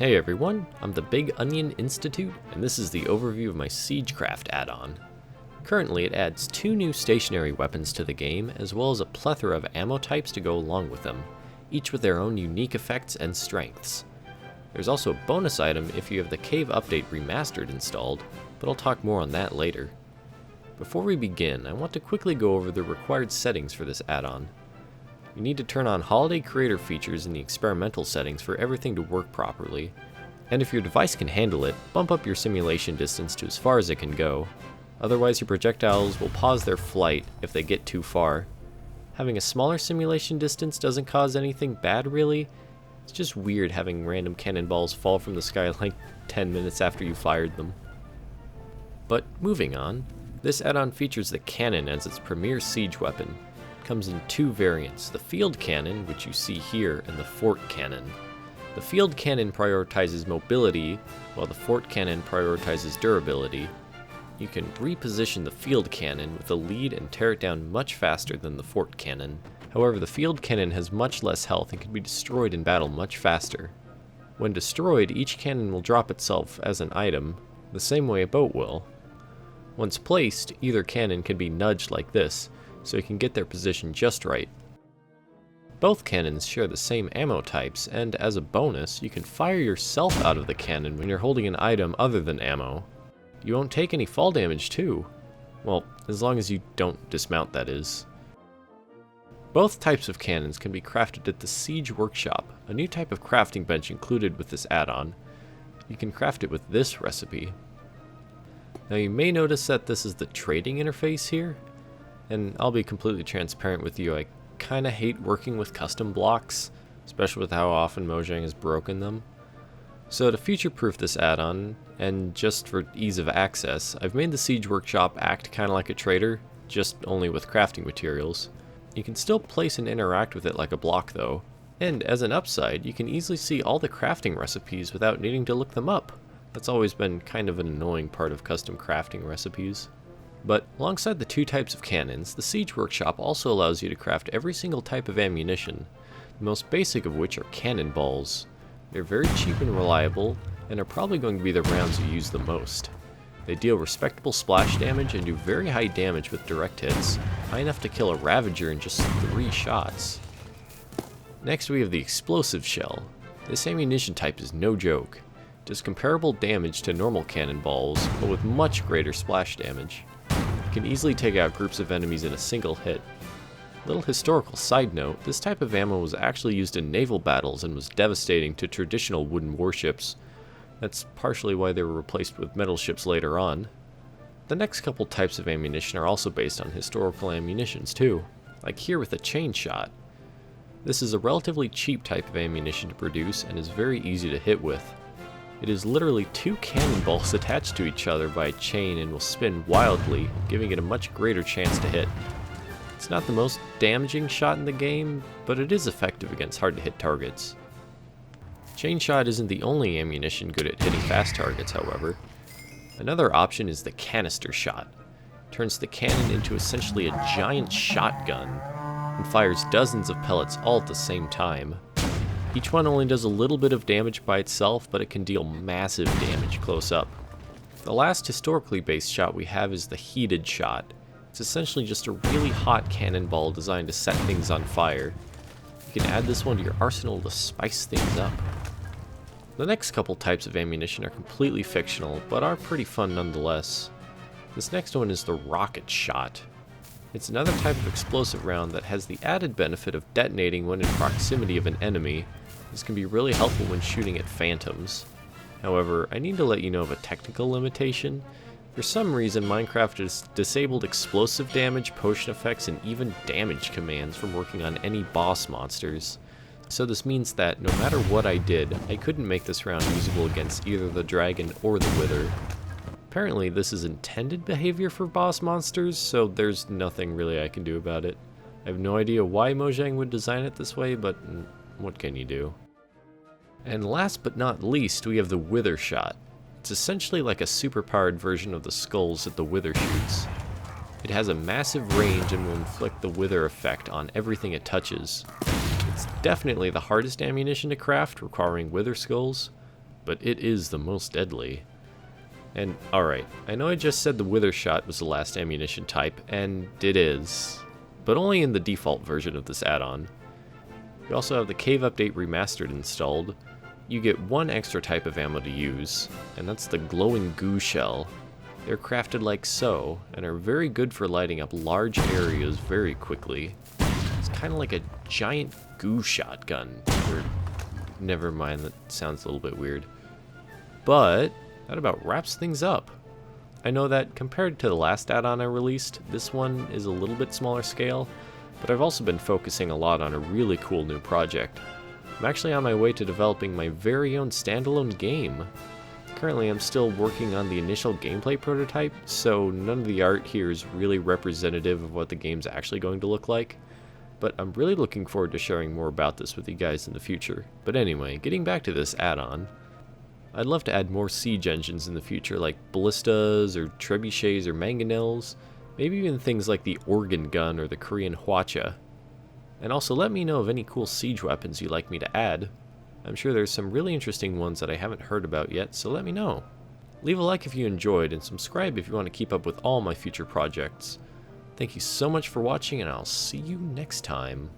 Hey everyone, I'm the Big Onion Institute, and this is the overview of my SiegeCraft add-on. Currently, it adds 2 new stationary weapons to the game, as well as a plethora of ammo types to go along with them, each with their own unique effects and strengths. There's also a bonus item if you have the Cave Update Remastered installed, but I'll talk more on that later. Before we begin, I want to quickly go over the required settings for this add-on. You need to turn on Holiday Creator features in the experimental settings for everything to work properly, and if your device can handle it, bump up your simulation distance to as far as it can go. Otherwise your projectiles will pause their flight if they get too far. Having a smaller simulation distance doesn't cause anything bad really, it's just weird having random cannonballs fall from the sky like 10 minutes after you fired them. But moving on, this add-on features the cannon as its premier siege weapon. Comes in 2 variants, the field cannon, which you see here, and the fort cannon. The field cannon prioritizes mobility, while the fort cannon prioritizes durability. You can reposition the field cannon with a lead and tear it down much faster than the fort cannon. However, the field cannon has much less health and can be destroyed in battle much faster. When destroyed, each cannon will drop itself as an item, the same way a boat will. Once placed, either cannon can be nudged like this, so you can get their position just right. Both cannons share the same ammo types, and as a bonus, you can fire yourself out of the cannon when you're holding an item other than ammo. You won't take any fall damage too. Well, as long as you don't dismount, that is. Both types of cannons can be crafted at the Siege Workshop, a new type of crafting bench included with this add-on. You can craft it with this recipe. Now you may notice that this is the trading interface here. And I'll be completely transparent with you, I kinda hate working with custom blocks, especially with how often Mojang has broken them. So to future-proof this add-on, and just for ease of access, I've made the Siege Workshop act kinda like a trader, just only with crafting materials. You can still place and interact with it like a block though, and as an upside, you can easily see all the crafting recipes without needing to look them up. That's always been kind of an annoying part of custom crafting recipes. But alongside the 2 types of cannons, the Siege Workshop also allows you to craft every single type of ammunition, the most basic of which are cannonballs. They're very cheap and reliable, and are probably going to be the rounds you use the most. They deal respectable splash damage and do very high damage with direct hits, high enough to kill a Ravager in just 3 shots. Next we have the Explosive Shell. This ammunition type is no joke. It does comparable damage to normal cannonballs, but with much greater splash damage. Can easily take out groups of enemies in a single hit. Little historical side note, this type of ammo was actually used in naval battles and was devastating to traditional wooden warships. That's partially why they were replaced with metal ships later on. The next couple types of ammunition are also based on historical ammunitions too, like here with a chain shot. This is a relatively cheap type of ammunition to produce and is very easy to hit with. It is literally 2 cannonballs attached to each other by a chain and will spin wildly, giving it a much greater chance to hit. It's not the most damaging shot in the game, but it is effective against hard to hit targets. Chain shot isn't the only ammunition good at hitting fast targets, however. Another option is the canister shot. It turns the cannon into essentially a giant shotgun and fires dozens of pellets all at the same time. Each one only does a little bit of damage by itself, but it can deal massive damage close up. The last historically based shot we have is the heated shot. It's essentially just a really hot cannonball designed to set things on fire. You can add this one to your arsenal to spice things up. The next couple types of ammunition are completely fictional, but are pretty fun nonetheless. This next one is the rocket shot. It's another type of explosive round that has the added benefit of detonating when in proximity of an enemy. This can be really helpful when shooting at phantoms. However, I need to let you know of a technical limitation. For some reason, Minecraft has disabled explosive damage, potion effects, and even damage commands from working on any boss monsters. So this means that no matter what I did, I couldn't make this round usable against either the dragon or the wither. Apparently this is intended behavior for boss monsters, so there's nothing really I can do about it. I have no idea why Mojang would design it this way, but what can you do? And last but not least, we have the Wither Shot. It's essentially like a superpowered version of the skulls that the Wither shoots. It has a massive range and will inflict the Wither effect on everything it touches. It's definitely the hardest ammunition to craft, requiring Wither skulls, but it is the most deadly. And alright, I know I just said the Wither Shot was the last ammunition type, and it is, but only in the default version of this add-on. You also have the Cave Update Remastered installed. You get one extra type of ammo to use, and that's the glowing goo shell. They're crafted like so, and are very good for lighting up large areas very quickly. It's kind of like a giant goo shotgun. Or, never mind, that sounds a little bit weird. But that about wraps things up. I know that compared to the last add-on I released, this one is a little bit smaller scale, but I've also been focusing a lot on a really cool new project. I'm actually on my way to developing my very own standalone game. Currently I'm still working on the initial gameplay prototype, so none of the art here is really representative of what the game's actually going to look like, but I'm really looking forward to sharing more about this with you guys in the future. But anyway, getting back to this add-on, I'd love to add more siege engines in the future, like ballistas or trebuchets or mangonels, maybe even things like the organ gun or the Korean hwacha. And also let me know of any cool siege weapons you'd like me to add. I'm sure there's some really interesting ones that I haven't heard about yet, so let me know. Leave a like if you enjoyed, and subscribe if you want to keep up with all my future projects. Thank you so much for watching, and I'll see you next time.